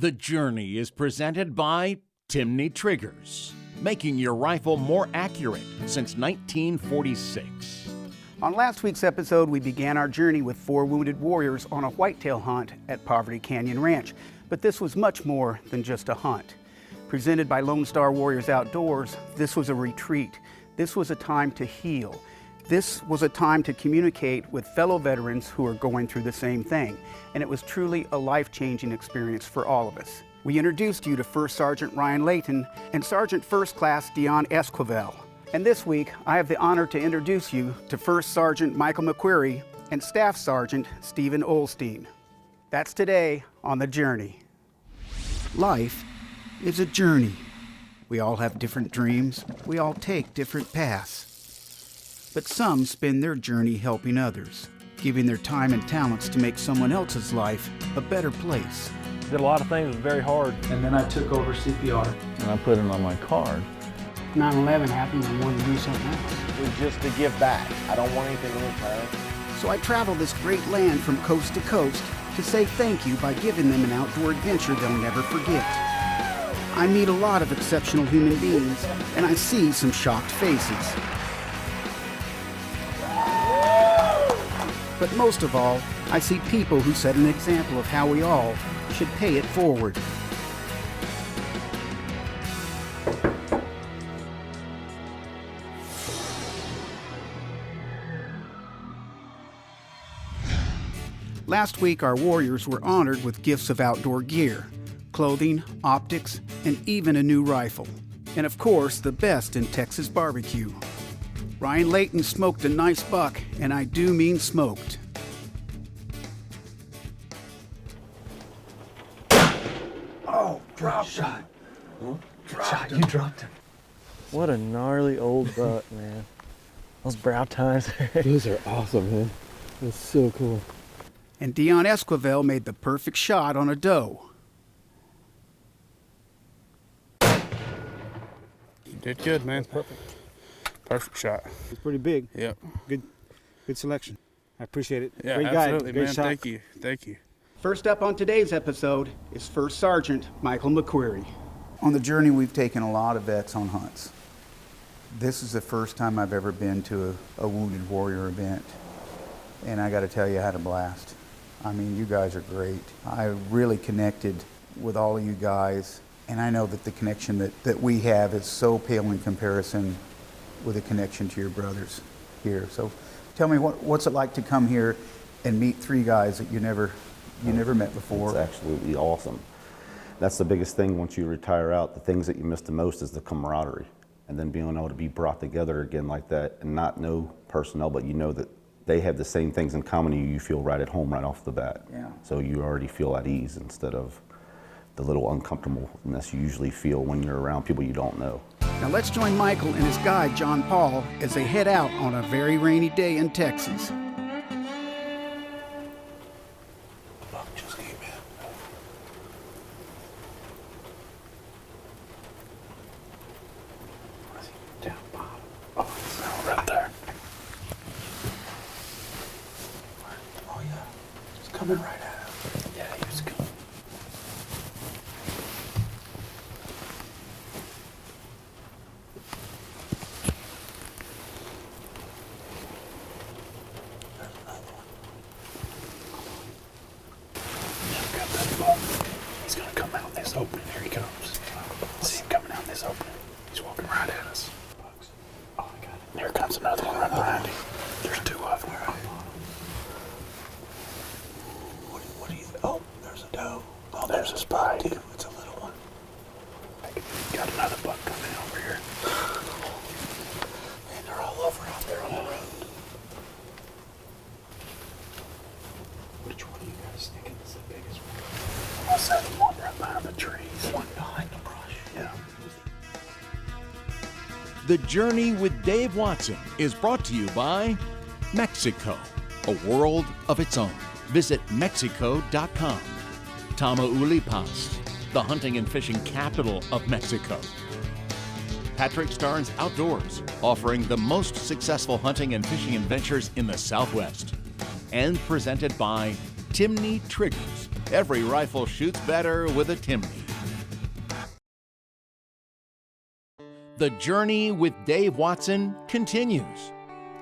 The Journey is presented by Timney Triggers, making your rifle more accurate since 1946. On last week's episode, we began our journey with 4 wounded warriors on a whitetail hunt at Poverty Canyon Ranch. But this was much more than just a hunt. Presented by Lone Star Warriors Outdoors, this was a retreat. This was a time to heal. This was a time to communicate with fellow veterans who are going through the same thing. And it was truly a life-changing experience for all of us. We introduced you to First Sergeant Ryan Layton and Sergeant First Class Dion Esquivel. And this week, I have the honor to introduce you to First Sergeant Michael McQuarrie and Staff Sergeant Stephen Olstein. That's today on The Journey. Life is a journey. We all have different dreams. We all take different paths. But some spend their journey helping others, giving their time and talents to make someone else's life a better place. Did a lot of things, it was very hard. And then I took over CPR. And I put it on my card. 9/11 happened and I wanted to do something else. It was just to give back. I don't want anything in return. So I travel this great land from coast to coast to say thank you by giving them an outdoor adventure they'll never forget. I meet a lot of exceptional human beings, and I see some shocked faces. But most of all, I see people who set an example of how we all should pay it forward. Last week, our warriors were honored with gifts of outdoor gear, clothing, optics, and even a new rifle. And of course, the best in Texas barbecue. Ryan Layton smoked a nice buck, and I do mean smoked. Oh, drop shot. Good shot. You dropped him. What a gnarly old buck, man. Those brow tines. Those are awesome, man. That's so cool. And Dion Esquivel made the perfect shot on a doe. You did good, man. Perfect shot. It's pretty big. Yep. Good selection. I appreciate it. Yeah, Great absolutely, guide. Great man. shot. Thank you. First up on today's episode is First Sergeant Michael McQuarrie. On the journey, we've taken a lot of vets on hunts. This is the first time I've ever been to a Wounded Warrior event. And I got to tell you, I had a blast. I mean, you guys are great. I really connected with all of you guys. And I know that the connection that we have is so pale in comparison with a connection to your brothers here. So tell me, what's it like to come here and meet 3 guys that you never met before? It's absolutely awesome. That's the biggest thing once you retire out. The things that you miss the most is the camaraderie. And then being able to be brought together again like that and not know personnel, but you know that they have the same things in common and you feel right at home right off the bat. Yeah. So you already feel at ease instead of the little uncomfortableness you usually feel when you're around people you don't know. Now let's join Michael and his guide, John Paul, as they head out on a very rainy day in Texas. Buck just came in. Down bottom. Oh, it's right there. Oh yeah, it's coming right at him. Yeah, he was coming. He's gonna come out this opening. Here he comes. See him coming out this opening. He's walking right at us. Oh, I got it. Here comes another one right behind him. There's 2 of them. What do you? Oh, there's a doe. Oh, there's a spike. It's a little one. Got another buck coming over here. Man, they're all over out there on the road. Which one of you guys thinking is the biggest one? I said one right behind the trees. One behind the brush. Yeah. The Journey with Dave Watson is brought to you by Mexico, a world of its own. Visit Mexico.com. Tamaulipas, the hunting and fishing capital of Mexico. Patrick Starnes Outdoors, offering the most successful hunting and fishing adventures in the Southwest. And presented by Timney Triggers, Every rifle shoots better with a Timney. The journey with Dave Watson continues.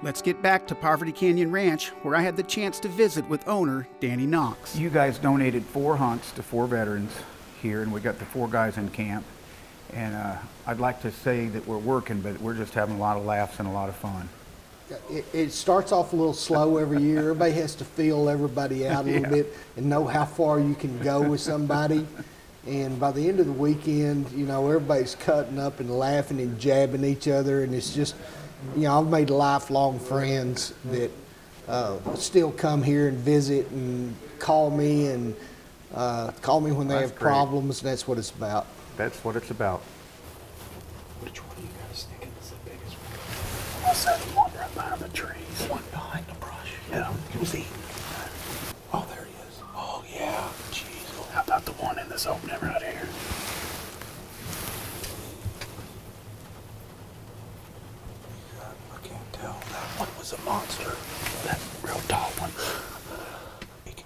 Let's get back to Poverty Canyon Ranch, where I had the chance to visit with owner Danny Knox. You guys donated 4 hunts to 4 veterans here, and we got the 4 guys in camp. And I'd like to say that we're working, but we're just having a lot of laughs and a lot of fun. It starts off a little slow every year. Everybody has to feel everybody out a little bit and know how far you can go with somebody. And by the end of the weekend, you know, everybody's cutting up and laughing and jabbing each other. And it's just, you know, I've made lifelong friends that still come here and visit and call me when they have problems. And that's what it's about. That's what it's about. Which one do you guys think is the biggest one? I said the one right behind the trees. The one behind the brush. Yeah, he was eating. Oh, there he is. Oh, yeah. Jeez. How about the one in this opening right here? I can't tell. That one was a monster. That real tall one.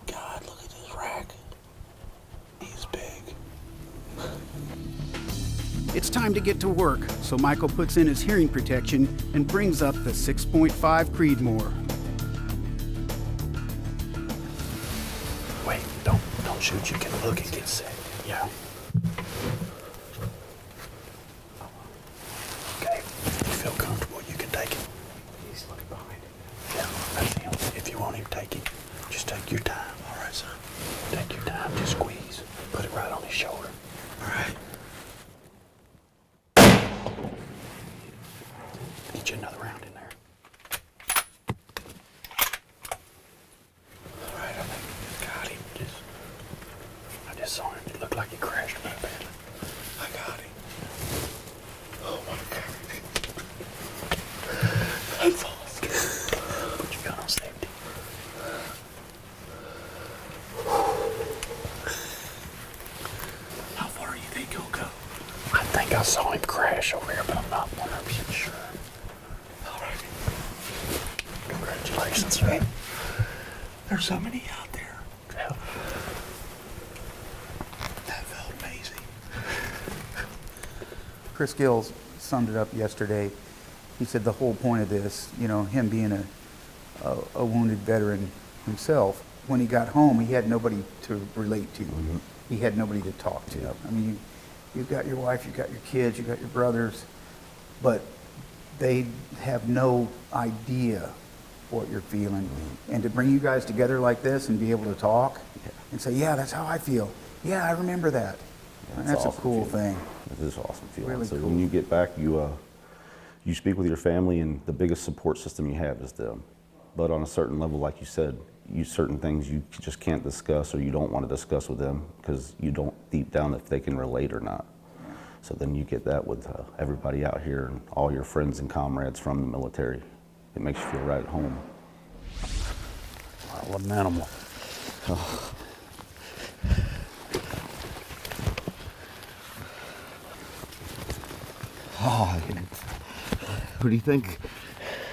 God, look at this rack. He's big. It's time to get to work, so Michael puts in his hearing protection and brings up the 6.5 Creedmoor. Wait, don't shoot. You can look and get set. Yeah. Okay, if you feel comfortable, you can take it. He's looking behind him. Yeah, that's him. If you want him, take him. Just take your time. All right, son. Take your time. Just squeeze. Put it right on his shoulder. All right. Get you another round in there. All right, I think I got him. I just saw him. It looked like he crashed a bit. I got him. Oh my God. That's awesome. Put your gun on safety. How far do you think he'll go? I think I saw him crash over here, but I'm not 100% sure. All right. Congratulations, man. There's so many out there. Yeah. That felt amazing. Chris Gills summed it up yesterday. He said the whole point of this, you know, him being a wounded veteran himself, when he got home, he had nobody to relate to. Mm-hmm. He had nobody to talk to. Yep. I mean, you've got your wife, you've got your kids, you've got your brothers, but they have no idea what you're feeling. Mm-hmm. And to bring you guys together like this and be able to talk and say, yeah, that's how I feel. Yeah, I remember that. Yeah, that's awesome. A cool thing. It is awesome feeling. Really so cool. when you get back, you speak with your family, and the biggest support system you have is them. But on a certain level, like you said, certain things you just can't discuss, or you don't want to discuss with them because you don't deep down if they can relate or not. So then you get that with everybody out here and all your friends and comrades from the military. It makes you feel right at home. Wow, what an animal. Oh. Oh, what do you think?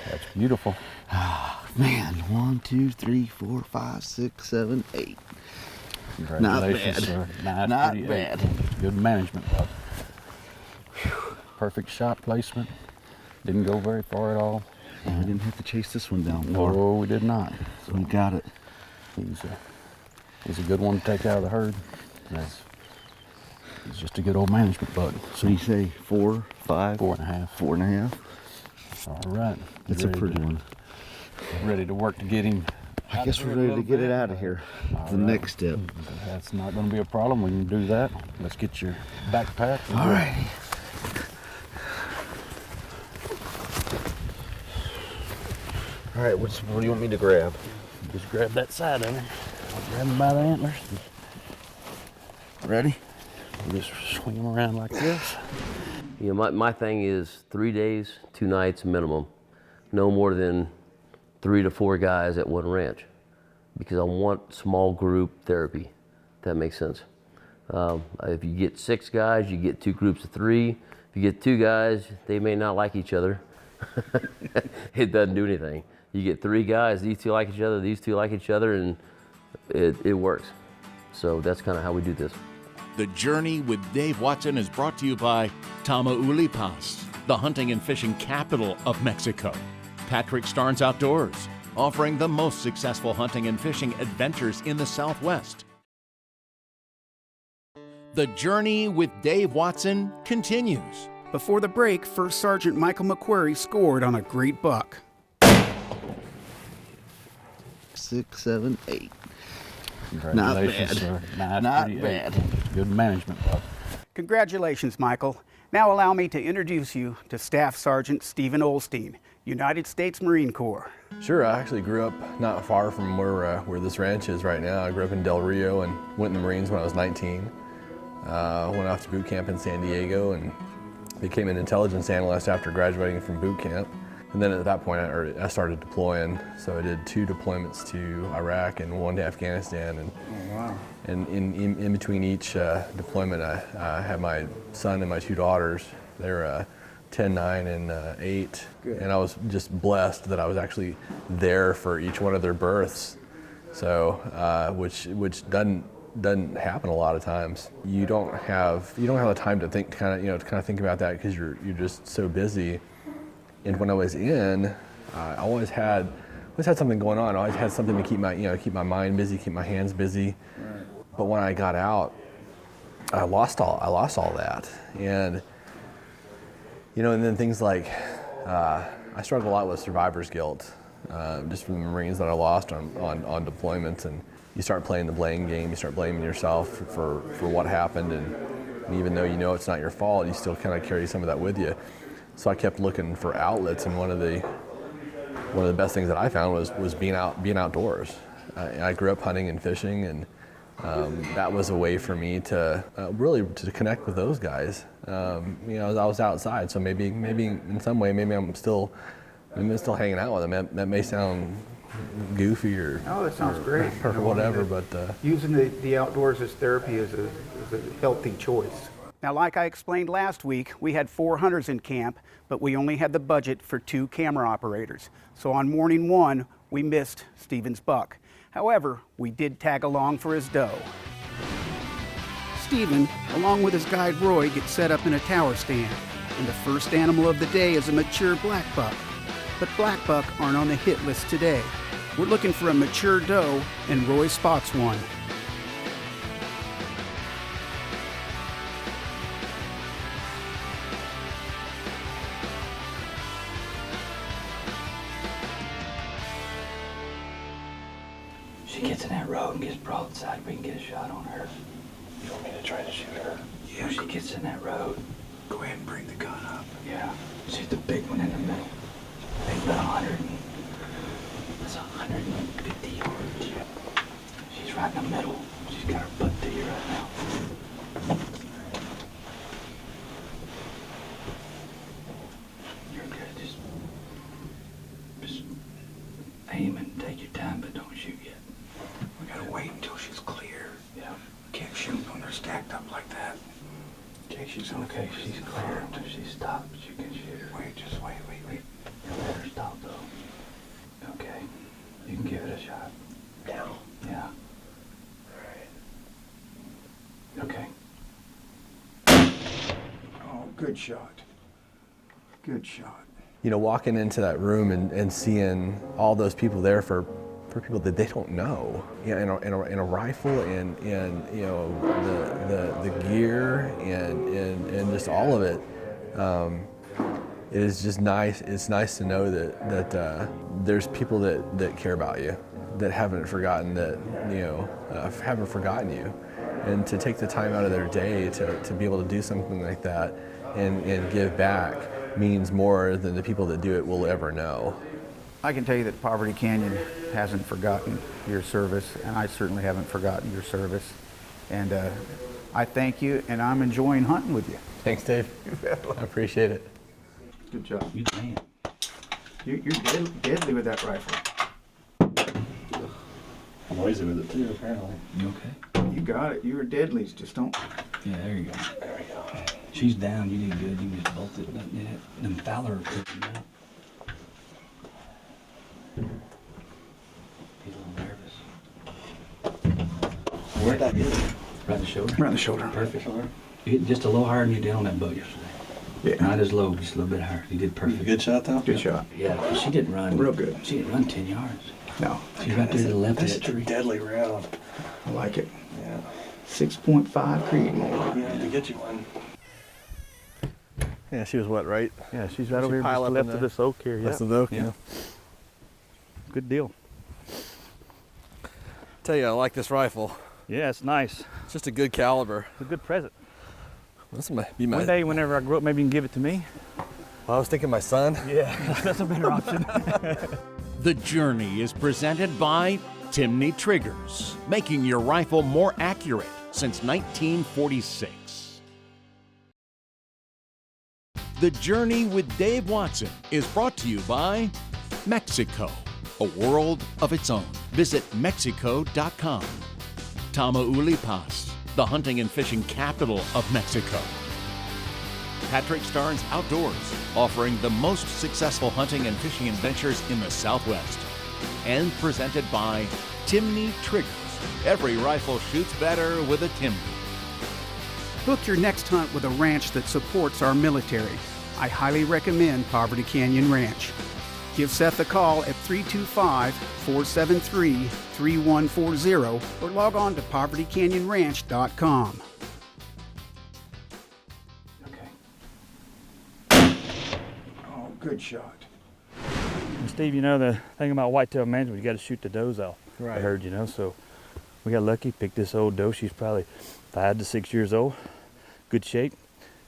That's beautiful. Oh, man, 1, 2, 3, 4, 5, 6, 7, 8. Congratulations, sir. Not bad. Good management, bud. Perfect shot placement. Didn't go very far at all. And we didn't have to chase this one down. No, we did not. So we got it. He's a good one to take out of the herd. He's just a good old management bug. So you say 4, 5? 4.5. 4.5. All right. That's a pretty one. Ready to work to get him. I guess we're ready to get it out of here. The next step. That's not going to be a problem. We can do that. Let's get your backpack. All right. All right, what do you want me to grab? Just grab that side of it. I'll grab him by the antlers. Ready? We'll just swing him around like this. You know, my thing is 3 days, 2 nights minimum. No more than 3 to 4 guys at one ranch, because I want small group therapy, if that makes sense. If you get 6 guys, you get 2 groups of 3. If you get 2 guys, they may not like each other. It doesn't do anything. You get 3 guys, these 2 like each other, these 2 like each other, and it works. So that's kind of how we do this. The Journey with Dave Watson is brought to you by Tamaulipas, the hunting and fishing capital of Mexico. Patrick Starnes Outdoors, offering the most successful hunting and fishing adventures in the Southwest. The Journey with Dave Watson continues. Before the break, First Sergeant Michael McQuarrie scored on a great buck. 6, 7, 8. Congratulations, sir. Not bad. Good management, Bob. Congratulations, Michael. Now allow me to introduce you to Staff Sergeant Stephen Olstein, United States Marine Corps. Sure, I actually grew up not far from where this ranch is right now. I grew up in Del Rio and went in the Marines when I was 19. Went off to boot camp in San Diego and became an intelligence analyst after graduating from boot camp. And then at that point, I started deploying. So I did 2 deployments to Iraq and 1 to Afghanistan. And, and in between each deployment, I had my son and my 2 daughters. They're 10, 9, and 8. Good. And I was just blessed that I was actually there for each one of their births. So, which doesn't happen a lot of times. You don't have the time to think, kind of think about that because you're just so busy. And when I was in, I always had something going on. I always had something to keep my mind busy, keep my hands busy. Right. But when I got out, I lost all that. And and then things like I struggled a lot with survivor's guilt, just from the Marines that I lost on deployments. And you start playing the blame game. You start blaming yourself for what happened, and even though it's not your fault, you still kind of carry some of that with you. So I kept looking for outlets, and one of the best things that I found was being outdoors. I grew up hunting and fishing, and that was a way for me to really to connect with those guys. I was outside, so maybe in some way I'm still hanging out with them. That may sound goofy or that sounds great or whatever, but using the outdoors as therapy is a healthy choice. Now, like I explained last week, we had 4 hunters in camp, but we only had the budget for 2 camera operators. So on morning 1, we missed Stephen's buck. However, we did tag along for his doe. Stephen, along with his guide Roy, get set up in a tower stand. And the first animal of the day is a mature black buck. But black buck aren't on the hit list today. We're looking for a mature doe, and Roy spots one. She gets in that road and gets broadside, we can get a shot on her. You want me to try to shoot her? Yeah, she gets in that road. Go ahead and bring the gun up. Yeah, she's the big one in the middle. I think about 150 yards. She's right in the middle. She's got her butt to you right now. You're good. Just aim and take your time, but don't shoot yet. We gotta wait until she's clear. Yeah. We can't shoot when they're stacked up like that. Okay, she's okay. She's clear. Until she stops, you can shoot her. Wait, just wait. Let her stop though. Okay. You can give it a shot. Now? Yeah. Alright. Okay. Oh, good shot. Good shot. walking into that room and seeing all those people there for people that they don't know, in a rifle and the gear and just all of it. It is just nice. It's nice to know that there's people that care about you, that haven't forgotten haven't forgotten you, and to take the time out of their day to be able to do something like that and give back means more than the people that do it will ever know. I can tell you that Poverty Canyon hasn't forgotten your service, and I certainly haven't forgotten your service. And I thank you, and I'm enjoying hunting with you. Thanks, Dave. I appreciate it. Good job. You can. You're deadly with that rifle. I'm noisy with it too, apparently. You okay? You got it. You were deadly. Just don't. Yeah, there you go. There we go. She's down. You did good. You just bolted. Them Fowler cooking now. He's a little nervous. Where'd that hit? Right in the shoulder? Right in the shoulder. Perfect. You hit just a little higher than you did on that boat yesterday. Yeah. Not as low, just a little bit higher. You did perfect. Good shot, though? Good shot. Yeah, she didn't run. Real good. She didn't run 10 yards. No. She's right there to the left of That's that a tree. deadly round. I like it. Yeah. 6.5 Creedmoor. Yeah, to get you one. Yeah, she was what, right? Yeah, she's right over here pile just up left in of the- this oak here. That's Yeah. the oak, Yeah. Good deal. Tell you, I like this rifle. Yeah, it's nice. It's just a good caliber. It's a good present. This might be my. One day, whenever I grow up, maybe you can give it to me. I was thinking my son. Yeah, that's a better option. The Journey is presented by Timney Triggers, making your rifle more accurate since 1946. The Journey with Dave Watson is brought to you by Mexico, a world of its own. Visit Mexico.com. Tamaulipas, the hunting and fishing capital of Mexico. Patrick Starnes Outdoors, offering the most successful hunting and fishing adventures in the Southwest. And presented by Timney Triggers. Every rifle shoots better with a Timney. Book your next hunt with a ranch that supports our military. I highly recommend Poverty Canyon Ranch. Give Seth a call at 325-473-3140 or log on to povertycanyonranch.com. Oh, good shot. And Steve, you know, the thing about whitetail management, you got to shoot the does off. Right. I heard, you know, so we got lucky, picked this old doe. She's probably 5 to 6 years old. Good shape,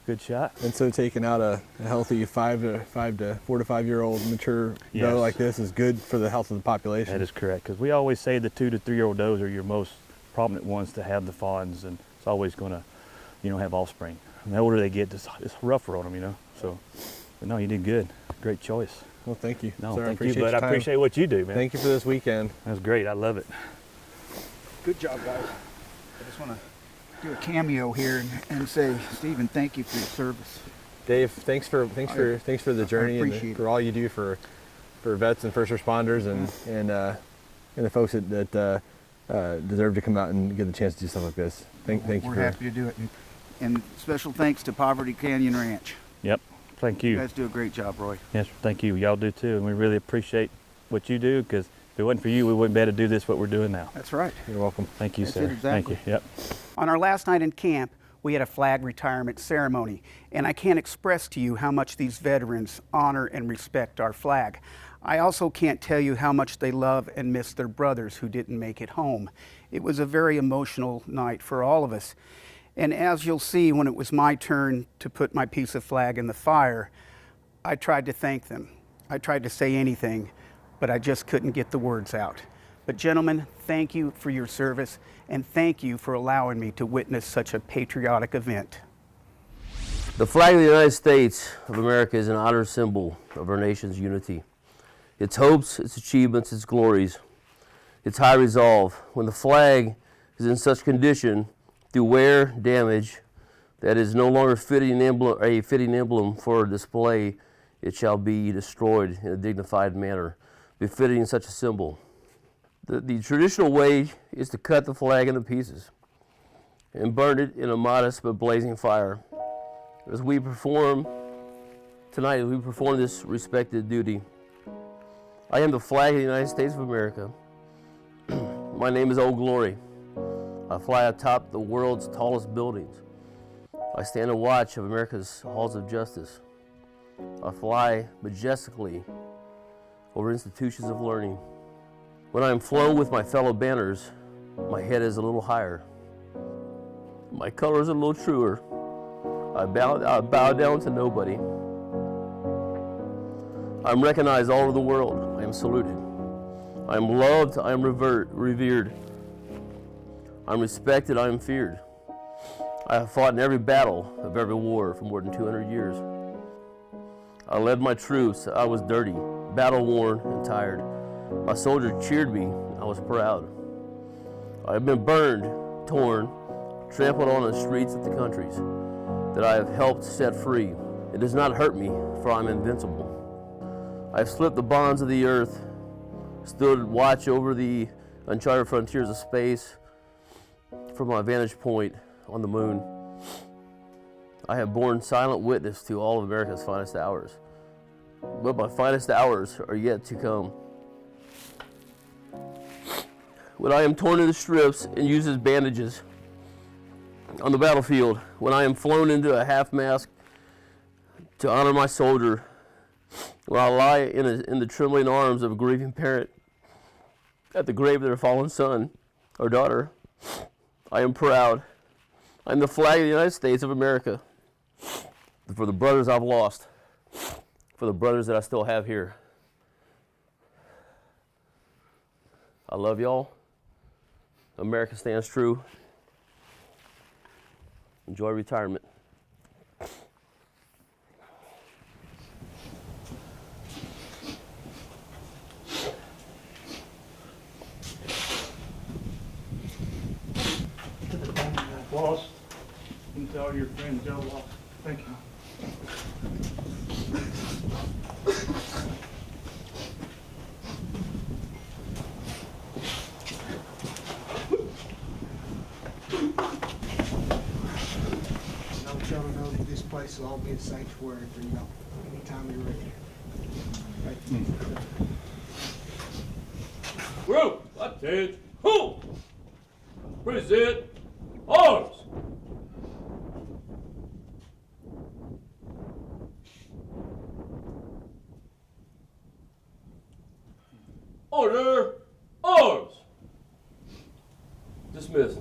good shot. And so taking out a healthy 4 to 5 year old mature Yes. doe like this is good for the health of the population. That is correct, because we always say the 2 to 3 year old does are your most prominent ones to have the fawns, and it's always going to, you know, have offspring. And the older they get, it's rougher on them, you know. So, but no, you did good. Great choice. Well, thank you. No, Sir, thank you, appreciate bud. your I time. appreciate what you do, man. Thank you for this weekend. That's great. I love it. Good job, guys. I just want to do a cameo here and say, Stephen, thank you for your service. Dave, thanks for the journey and appreciate for all you do for vets and first responders and the folks that deserve to come out and get the chance to do stuff like this. Thank you. We're happy to do it. And special thanks to Poverty Canyon Ranch. Yep. Thank you. You guys do a great job, Roy. Yes, thank you. Y'all do too, and we really appreciate what you do, because if it wasn't for you, we wouldn't be able to do this, what we're doing now. That's right. You're welcome. Thank you, That's sir. it, exactly. Thank you. Yep. On our last night in camp, we had a flag retirement ceremony, and I can't express to you how much these veterans honor and respect our flag. I also can't tell you how much they love and miss their brothers who didn't make it home. It was a very emotional night for all of us. And as you'll see, when it was my turn to put my piece of flag in the fire, I tried to thank them. I tried to say anything, but I just couldn't get the words out. But gentlemen, thank you for your service, and thank you for allowing me to witness such a patriotic event. The flag of the United States of America is an honor symbol of our nation's unity. Its hopes, its achievements, its glories, its high resolve. When the flag is in such condition through wear, damage, that is no longer a fitting emblem for display, it shall be destroyed in a dignified manner, befitting such a symbol. The traditional way is to cut the flag into pieces and burn it in a modest but blazing fire. As we perform tonight, we perform this respected duty. I am the flag of the United States of America. My name is Old Glory. I fly atop the world's tallest buildings. I stand in watch of America's halls of justice. I fly majestically over institutions of learning. When I am flown with my fellow banners, my head is a little higher. My colors are a little truer. I bow down to nobody. I'm recognized all over the world. I am saluted. I am loved. I am revered. I'm respected. I am feared. I have fought in every battle of every war for more than 200 years. I led my troops. I was dirty, battle-worn, and tired. My soldiers cheered me. I was proud. I have been burned, torn, trampled on the streets of the countries that I have helped set free. It does not hurt me, for I am invincible. I have slipped the bonds of the earth, stood watch over the uncharted frontiers of space. from my vantage point on the moon, I have borne silent witness to all of America's finest hours. But my finest hours are yet to come. When I am torn into strips and used as bandages on the battlefield, when I am flown into a half-mast to honor my soldier, when I lie in the trembling arms of a grieving parent at the grave of their fallen son or daughter, I am proud. I am the flag of the United States of America for the brothers I've lost, for the brothers that I still have here. I love y'all. America stands true. Enjoy retirement. Boss, and tell your friend Joe lost. Thank you. I want y'all to know that this place will all be a sanctuary for y'all anytime you're ready. Group, attention, who? Present arms. Order, arms. Dismiss.